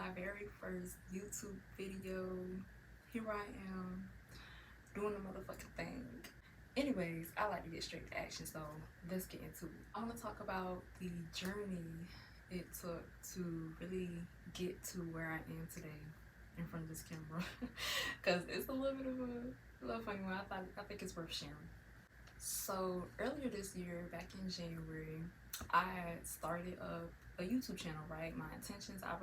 my very first YouTube video. Here I am doing the motherfucking thing. Anyways, I like to get straight to action, so let's get into it. I want to talk about the journey it took to really get to where I am today in front of this camera, because it's a little bit of a little funny one. I think it's worth sharing. So earlier this year, back in January, I had started a YouTube channel, right? My intentions, I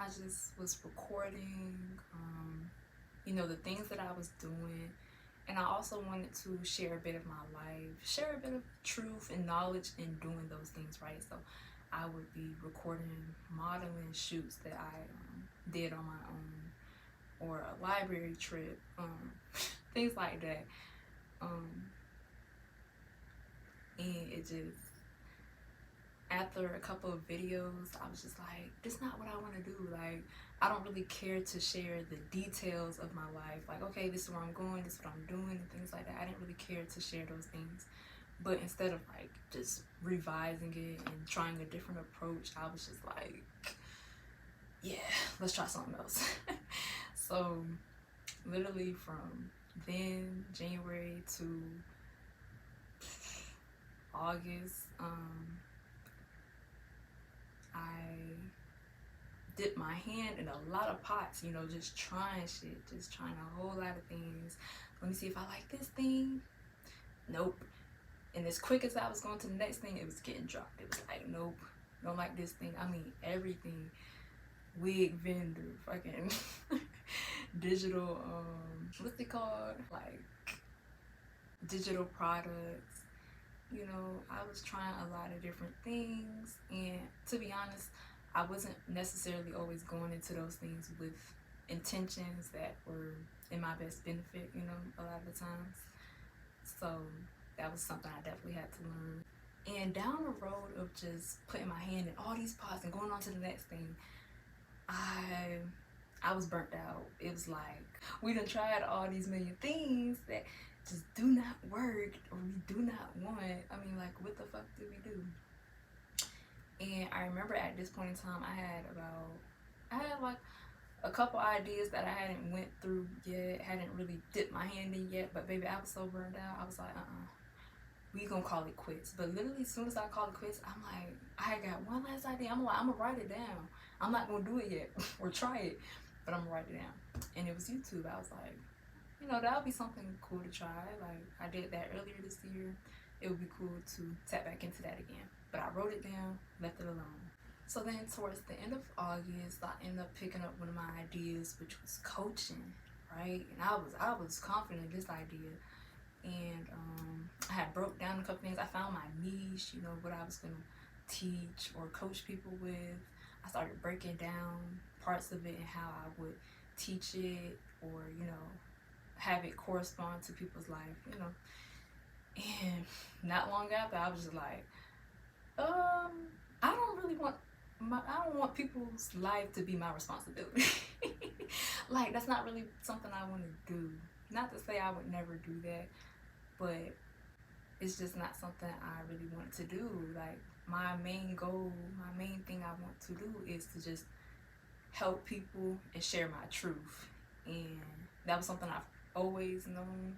just was recording, the things that I was doing. And I also wanted to share a bit of my life, share a bit of truth and knowledge in doing those things, right? So I would be recording modeling shoots that I did on my own, or a library trip, things like that. And it just, after a couple of videos, I was just like, this is not what I want to do. Like, I don't really care to share the details of my life. Like, okay, this is where I'm going, this is what I'm doing, and things like that. I didn't really care to share those things. But instead of like just revising it and trying a different approach, I was just like, yeah, let's try something else. So literally from then, January to August, I dipped my hand in a lot of pots, just trying shit, just trying a whole lot of things. Let me see if I like this thing. Nope. And as quick as I was going to the next thing, it was getting dropped. It was like, nope, don't like this thing. I mean, everything. Wig vendor, fucking digital, what's it called? Like, digital products. I was trying a lot of different things, and to be honest, I wasn't necessarily always going into those things with intentions that were in my best benefit, a lot of the times. So that was something I definitely had to learn. And down the road of just putting my hand in all these pots and going on to the next thing, I was burnt out. It was like, we done tried all these million things that just do not work, or we do not want. I mean, like, what the fuck did we do? And I remember at this point in time, I had like a couple ideas that I hadn't went through yet, hadn't really dipped my hand in yet, but baby, I was so burned out. I was like, we gonna call it quits. But literally, as soon as I call it quits, I'm like, I got one last idea. I'm like, I'm gonna write it down. I'm not gonna do it yet or try it, but I'm gonna write it down. And it was YouTube. I was like, that would be something cool to try. Like, I did that earlier this year. It would be cool to tap back into that again. But I wrote it down, left it alone. So then towards the end of August, I ended up picking up one of my ideas, which was coaching, right? And I was confident in this idea. And I had broke down a couple things. I found my niche, what I was gonna teach or coach people with. I started breaking down parts of it and how I would teach it, or have it correspond to people's life, And not long after, I was just like, I don't want people's life to be my responsibility. Like, that's not really something I want to do. Not to say I would never do that, but it's just not something I really want to do. Like, my main goal, my main thing I want to do is to just help people and share my truth. And that was something I've always known,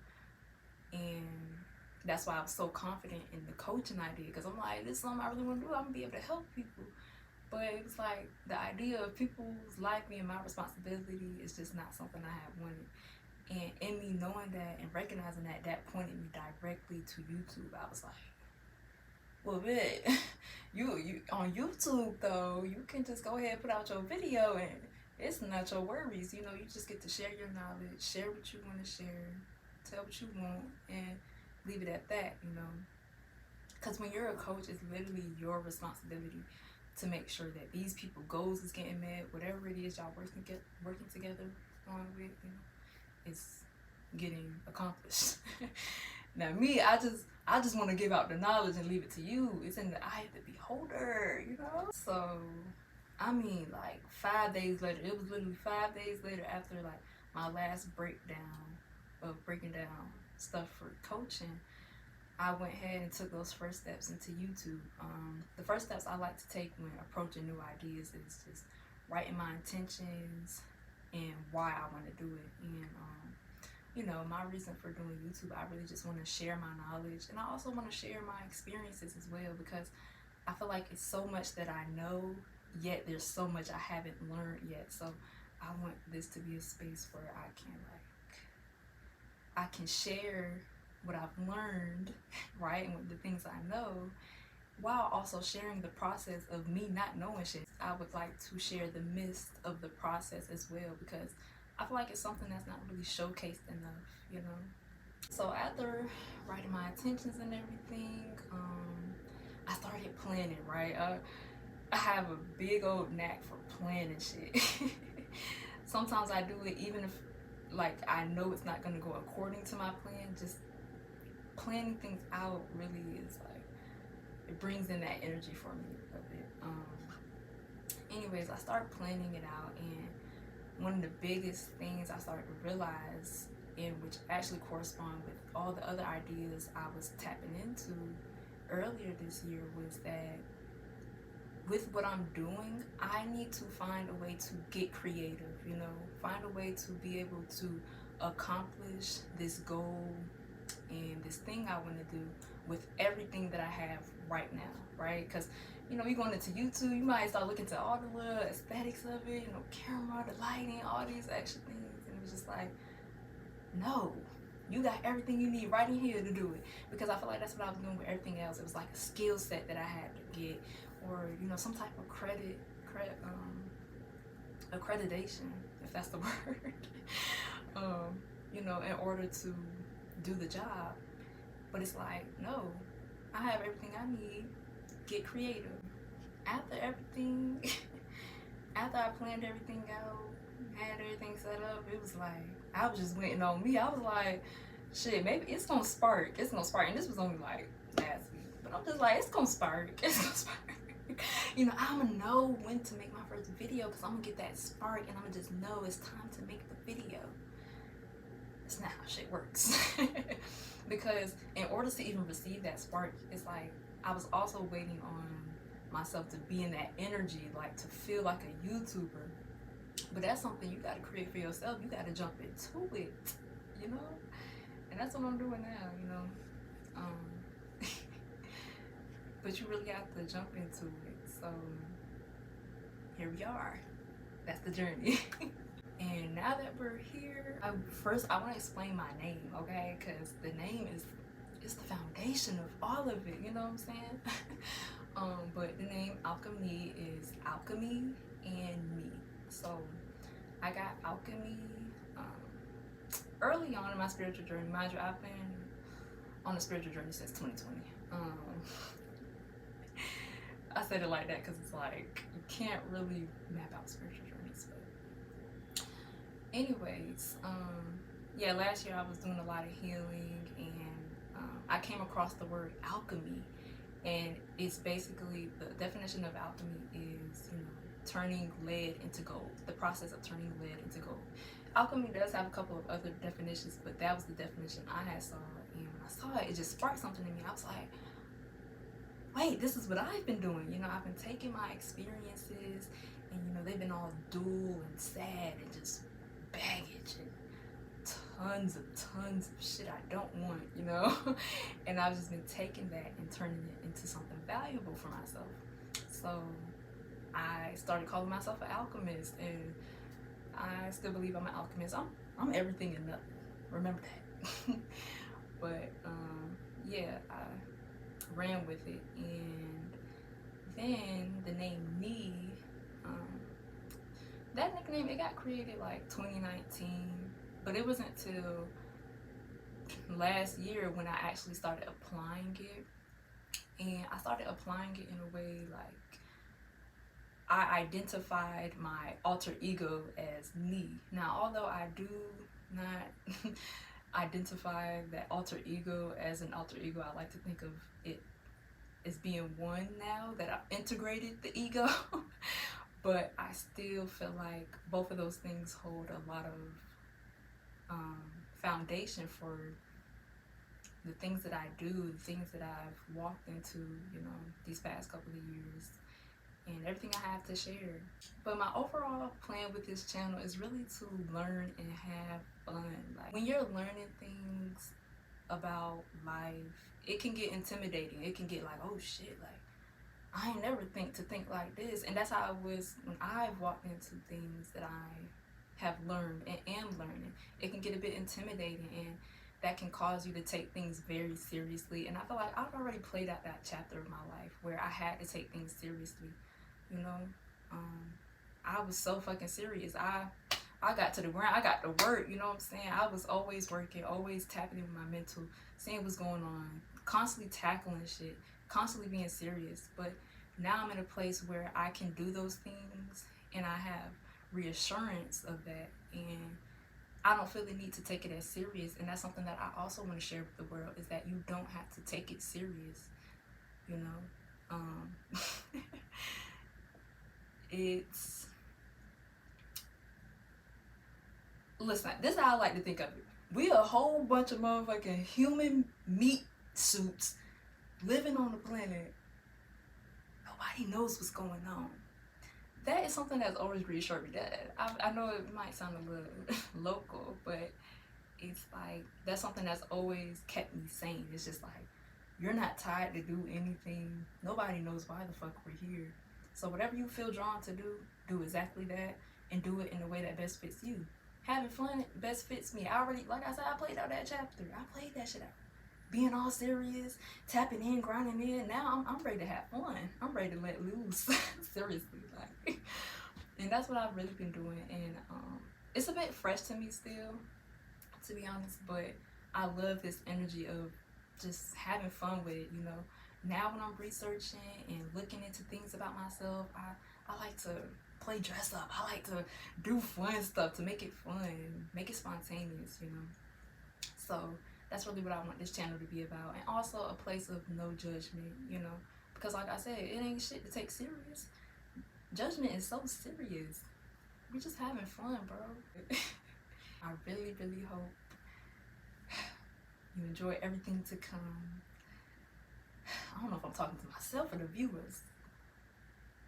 and that's why I was so confident in the coaching idea, because I'm like, this is something I really want to do. I'm gonna be able to help people. But it was like, the idea of people's life being my responsibility is just not something I have wanted. And in me knowing that and recognizing that, that pointed me directly to YouTube. I was like, well, bet you on YouTube though, you can just go ahead and put out your video, and it's not your worries. You just get to share your knowledge, share what you want to share, tell what you want, and leave it at that. Because when you're a coach, it's literally your responsibility to make sure that these people goals is getting met, whatever it is y'all working together on with, it's getting accomplished. Now me, I just want to give out the knowledge and leave it to you. It's in the eye of the beholder, So I mean, like, 5 days later, it was literally 5 days later after like my last breakdown of breaking down stuff for coaching, I went ahead and took those first steps into YouTube. The first steps I like to take when approaching new ideas is just writing my intentions and why I want to do it. And you know, my reason for doing YouTube, I really just want to share my knowledge, and I also want to share my experiences as well, because I feel like it's so much that I know, yet there's so much I haven't learned yet. So I want this to be a space where I can share what I've learned, right, and the things I know, while also sharing the process of me not knowing shit. I would like to share the midst of the process as well, because I feel like it's something that's not really showcased enough, you know. So after writing my intentions and everything, I started planning, right? I have a big old knack for planning shit. Sometimes I do it even if, like, I know it's not gonna go according to my plan. Just planning things out really is like, it brings in that energy for me a bit. Anyways, I started planning it out, and one of the biggest things I started to realize, in which actually correspond with all the other ideas I was tapping into earlier this year, was that with what I'm doing, I need to find a way to get creative, you know, find a way to be able to accomplish this goal and this thing I want to do with everything that I have right now, right? Because, you know, you're going into YouTube, you might start looking to all the little aesthetics of it, you know, camera, the lighting, all these extra things, and it was just like, no, you got everything you need right in here to do it. Because I feel like that's what I was doing with everything else. It was like a skill set that I had to get, or, you know, some type of accreditation, if that's the word, you know, in order to do the job. But it's like, no, I have everything I need. Get creative. After everything, after I planned everything out, had everything set up, it was like, I was just waiting on me. I was like, shit, maybe it's gonna spark. It's gonna spark. And this was only like last week. But I'm just like, it's gonna spark. It's gonna spark. You know, I'm gonna know when to make my first video, because I'm gonna get that spark and I'm gonna just know it's time to make the video. That's not how shit works. Because in order to even receive that spark, it's like, I was also waiting on myself to be in that energy, like to feel like a YouTuber. But that's something you gotta create for yourself. You gotta jump into it, you know? And that's what I'm doing now, you know? But you really have to jump into it. So here we are. That's the journey. And now that we're here, I want to explain my name, okay? Because the name is the foundation of all of it, you know what I'm saying? But the name Alchemy is alchemy and me. So I got alchemy early on in my spiritual journey. Mind you, I've been on a spiritual journey since 2020. I said it like that because it's like, you can't really map out spiritual journeys. But anyways, yeah, last year I was doing a lot of healing, and I came across the word alchemy, and it's basically, the definition of alchemy is, you know, turning lead into gold, the process of turning lead into gold. Alchemy does have a couple of other definitions, but that was the definition I had saw, and when I saw it, it just sparked something in me. I was like, wait, this is what I've been doing. You know, I've been taking my experiences, and, you know, they've been all dull and sad and just baggage and tons of shit I don't want, you know? And I've just been taking that and turning it into something valuable for myself. So I started calling myself an alchemist, and I still believe I'm an alchemist. I'm everything and nothing. Remember that. But yeah, I ran with it, and then the name Me, that nickname, it got created like 2019, but it wasn't till last year when I actually started applying it. And I started applying it in a way like, I identified my alter ego as me. Now, although I do not identify that alter ego as an alter ego, I like to think of it as being one now that I've integrated the ego. But I still feel like both of those things hold a lot of foundation for the things that I do, the things that I've walked into, you know, these past couple of years. and everything I have to share. But my overall plan with this channel is really to learn and have fun. Like when you're learning things about life, it can get intimidating. It can get like, oh shit, like I ain't never think like this. And that's how I was when I've walked into things that I have learned and am learning. It can get a bit intimidating, and that can cause you to take things very seriously. And I feel like I've already played out that chapter of my life where I had to take things seriously, you know. I was so fucking serious. I got to the ground. I got to work, you know what I'm saying? I was always working, always tapping in with my mental, seeing what's going on, constantly tackling shit, constantly being serious. But now I'm in a place where I can do those things, and I have reassurance of that, and I don't feel the need to take it as serious. And that's something that I also want to share with the world, is that you don't have to take it serious, you know. It's, listen, this is how I like to think of it. We a whole bunch of motherfucking human meat suits living on the planet. Nobody knows what's going on. That is something that's always reassured me. That I know it might sound a little local, but it's like that's something that's always kept me sane. It's just like, you're not tired to do anything. Nobody knows why the fuck we're here. So whatever you feel drawn to do exactly that, and do it in the way that best fits you. Having fun best fits me. I already, like I said, I played out that chapter. I played that shit out. Being all serious, tapping in, grinding in. Now I'm ready to have fun. I'm ready to let loose. Seriously, like, and that's what I've really been doing. And it's a bit fresh to me still, to be honest. But I love this energy of just having fun with it, you know. Now when I'm researching and looking into things about myself, I like to play dress up. I like to do fun stuff to make it fun, make it spontaneous, you know. So that's really what I want this channel to be about. And also a place of no judgment, you know. Because like I said, it ain't shit to take serious. Judgment is so serious. We're just having fun, bro. I really, really hope you enjoy everything to come. I don't know if I'm talking to myself or the viewers.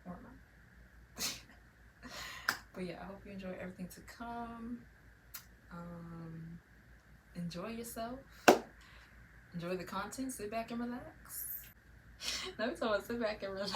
Or not. But yeah, I hope you enjoy everything to come. Enjoy yourself. Enjoy the content. Sit back and relax. Let me tell you, sit back and relax.